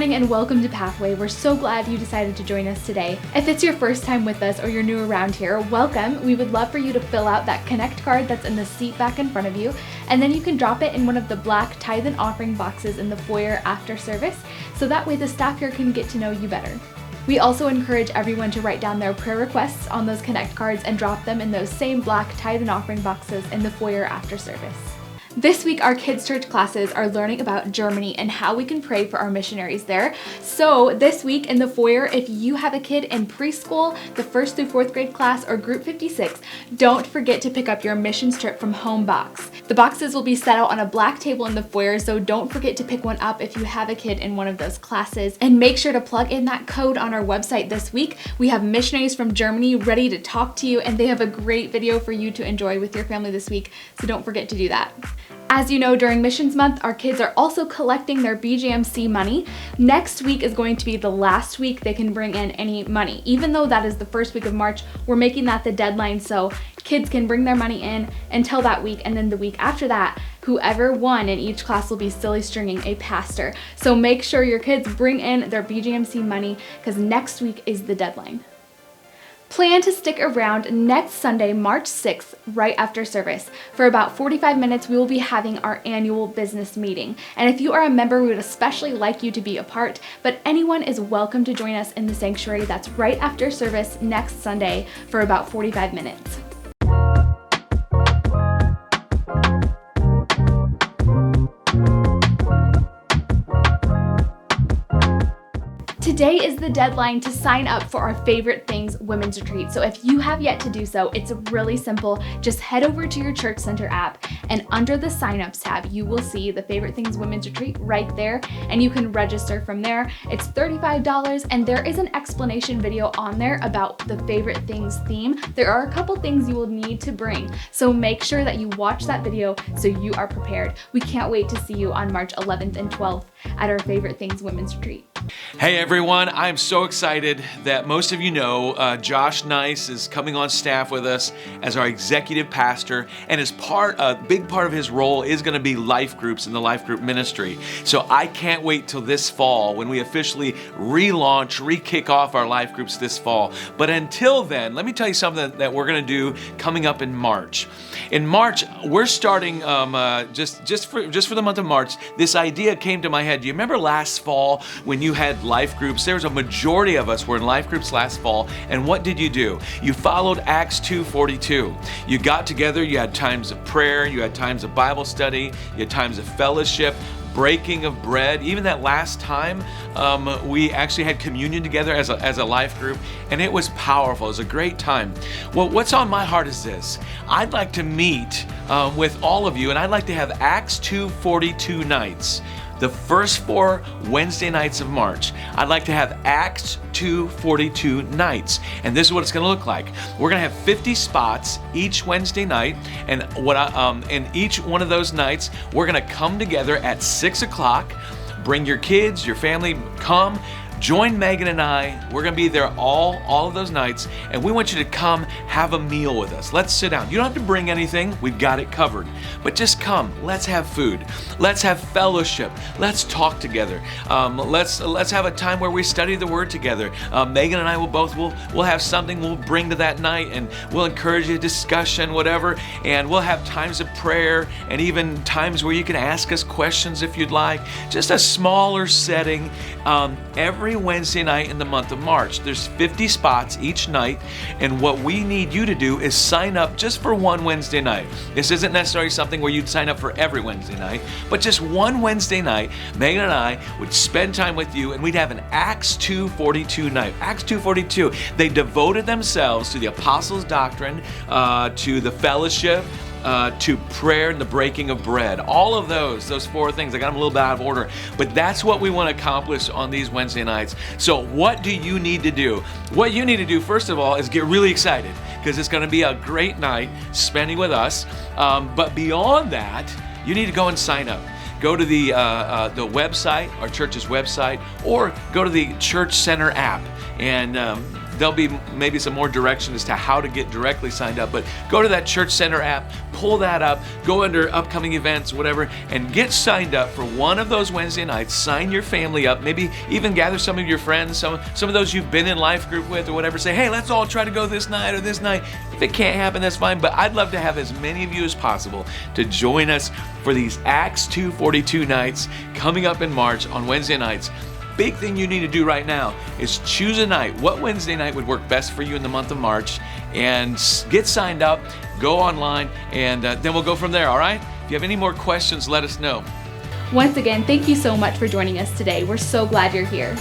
morning and welcome to Pathway. We're so glad you decided to join us today. If it's your first time with us or you're new around here, welcome. We would love for you to fill out that Connect card that's in the seat back in front of you, and then you can drop it in one of the black tithe and offering boxes in the foyer after service, so that way the staff here can get to know you better. We also encourage everyone to write down their prayer requests on those Connect cards and drop them in those same black tithe and offering boxes in the foyer after service. This week, our kids' church classes are learning about Germany and how we can pray for our missionaries there. So this week in the foyer, if you have a kid in preschool, the 1st through 4th grade class, or group 56, don't forget to pick up your missions trip from home box. The boxes will be set out on a black table in the foyer, so don't forget to pick one up if you have a kid in one of those classes. And make sure to plug in that code on our website this week. We have missionaries from Germany ready to talk to you, and they have a great video for you to enjoy with your family this week, so don't forget to do that. As you know, during Missions Month, our kids are also collecting their BGMC money. Next week is going to be the last week they can bring in any money. Even though that is the first week of March, we're making that the deadline so kids can bring their money in until that week, and then the week after that, whoever won in each class will be silly stringing a pastor. So make sure your kids bring in their BGMC money because next week is the deadline. Plan to stick around next Sunday, March 6th, right after service. For about 45 minutes, we will be having our annual business meeting. And if you are a member, we would especially like you to be a part, but anyone is welcome to join us in the sanctuary. That's right after service next Sunday for about 45 minutes. Today is the deadline to sign up for our Favorite Things Women's Retreat. So if you have yet to do so, it's really simple. Just head over to your Church Center app, and under the signups tab, you will see the Favorite Things Women's Retreat right there, and you can register from there. It's $35, and there is an explanation video on there about the Favorite Things theme. There are a couple things you will need to bring, so make sure that you watch that video so you are prepared. We can't wait to see you on March 11th and 12th at our Favorite Things Women's Retreat. Hey everyone, I'm so excited that most of you know Josh Nice is coming on staff with us as our executive pastor, and a big part of his role is going to be life groups in the life group ministry. So I can't wait till this fall when we officially re-kick off our life groups this fall. But until then, let me tell you something that we're going to do coming up in March. In March, we're starting just for the month of March. This idea came to my head. Do you remember last fall when you had life groups? There was a majority of us were in life groups last fall, and what did you do? You followed Acts 2:42. You got together, you had times of prayer, you had times of Bible study, you had times of fellowship, breaking of bread. Even that last time, we actually had communion together as a life group, and it was powerful. It was a great time. Well, what's on my heart is this. I'd like to meet with all of you, and I'd like to have Acts 2:42 nights. The first 4 Wednesday nights of March, I'd like to have Acts 2:42 nights. And this is what it's going to look like. We're going to have 50 spots each Wednesday night. And in each one of those nights, we're going to come together at 6 o'clock. Bring your kids, your family, come. Join Megan and I. We're going to be there all of those nights, and we want you to come have a meal with us. Let's sit down. You don't have to bring anything. We've got it covered. But just come. Let's have food. Let's have fellowship. Let's talk together. Let's have a time where we study the Word together. Megan and I we'll have something we'll bring to that night, and we'll encourage a discussion, whatever. And we'll have times of prayer, and even times where you can ask us questions if you'd like. Just a smaller setting. Every Wednesday night in the month of March. There's 50 spots each night, and what we need you to do is sign up just for one Wednesday night. This isn't necessarily something where you'd sign up for every Wednesday night, but just one Wednesday night, Megan and I would spend time with you, and we'd have an Acts 2:42 night. Acts 2:42, they devoted themselves to the apostles' doctrine, to the fellowship, to prayer and the breaking of bread. All of those 4 things, I got them a little bit out of order, but that's what we want to accomplish on these Wednesday nights. So what do you need to do? What you need to do, first of all, is get really excited, because it's going to be a great night spending with us. But beyond that, you need to go and sign up. Go to the website, our church's website, or go to the Church Center app, and there'll be maybe some more direction as to how to get directly signed up. But go to that Church Center app, pull that up, go under upcoming events, whatever, and get signed up for one of those Wednesday nights. Sign your family up, maybe even gather some of your friends, some of those you've been in life group with or whatever. Say, hey, let's all try to go this night or this night. If it can't happen, that's fine, but I'd love to have as many of you as possible to join us for these Acts 2:42 nights coming up in March on Wednesday nights. Big thing you need to do right now is choose a night. What Wednesday night would work best for you in the month of March? And get signed up, go online, and then we'll go from there, all right? If you have any more questions, let us know. Once again, thank you so much for joining us today. We're so glad you're here.